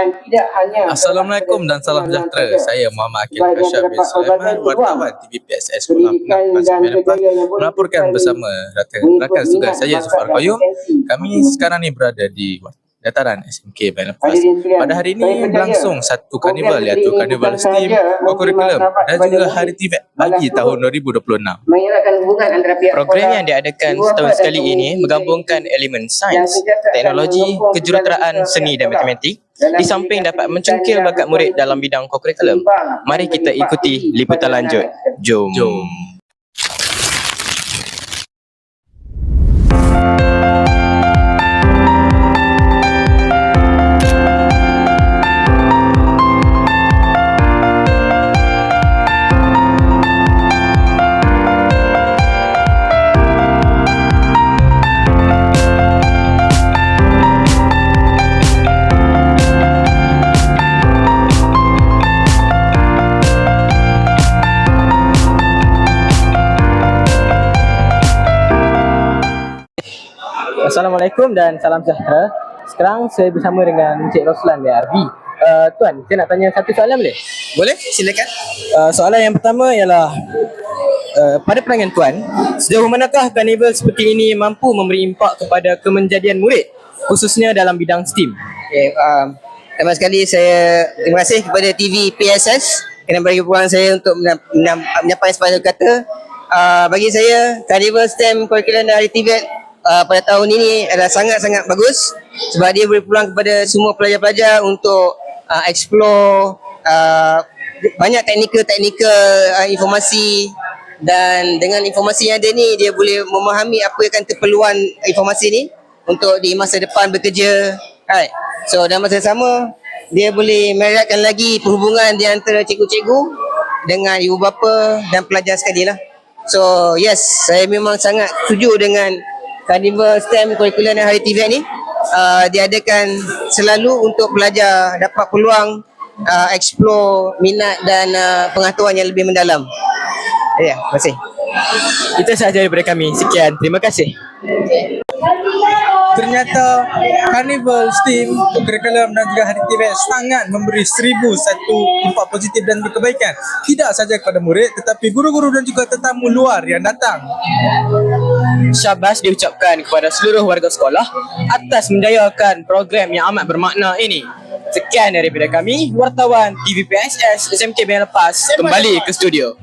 dan tidak hanya Assalamualaikum dan salam sejahtera. Saya Muhammad Akil Kashaf bin Sulaiman, wartawan TVPSS Pulau Pinang, Pasir Menepah, melaporkan bersama rakan tugas saya Zufar Qayyum. Kami sekarang ni berada di dataran SMK Menepah. Pada hari ini berlangsung satu karnival, iaitu Karnival STEAM Co-Curriculum dan juga Hari TVET bagi tahun 2026. Program yang diadakan setahun sekali ini menggabungkan elemen sains, teknologi, kejuruteraan, seni dan matematik di samping dapat mencengkil bakat murid dalam bidang co-curriculum. Mari kita ikuti liputan lanjut. Jom. Assalamualaikum dan salam sejahtera. Sekarang saya bersama dengan Encik Roslan BRV. Tuan, saya nak tanya satu soalan boleh? Boleh, silakan. Soalan yang pertama ialah pada pandangan tuan, sejauh manakah karnival seperti ini mampu memberi impak kepada kemenjadian murid khususnya dalam bidang STEAM? Okay, pertama sekali saya terima kasih kepada TV PSS kerana bagi peluang saya untuk menyampaikan sepatutnya kata. Bagi saya, Karnival STEM Curriculum dan Hari TVET pada tahun ini adalah sangat-sangat bagus sebab dia beri peluang kepada semua pelajar-pelajar untuk explore banyak teknikal informasi, dan dengan informasi yang ada ni dia boleh memahami apa yang akan keperluan informasi ni untuk di masa depan bekerja. Right. So dalam masa sama dia boleh mereratkan lagi perhubungan di antara cikgu-cikgu dengan ibu bapa dan pelajar sekali lah. So yes, saya memang sangat setuju dengan Karnival STEM Curriculum dan Hari TVET ni. Diadakan selalu untuk pelajar dapat peluang explore minat dan pengetahuan yang lebih mendalam. Ya, terima kasih. Itu sahaja daripada kami. Sekian. Terima kasih. Ternyata Karnival STEAM Curriculum dan juga Hari TVET sangat memberi 1001 impak positif dan kebaikan, tidak sahaja kepada murid tetapi guru-guru dan juga tetamu luar yang datang. Syabas diucapkan kepada seluruh warga sekolah atas menjayakan program yang amat bermakna ini. Sekian daripada kami, wartawan TVPSS SMK Menepah, kembali ke studio.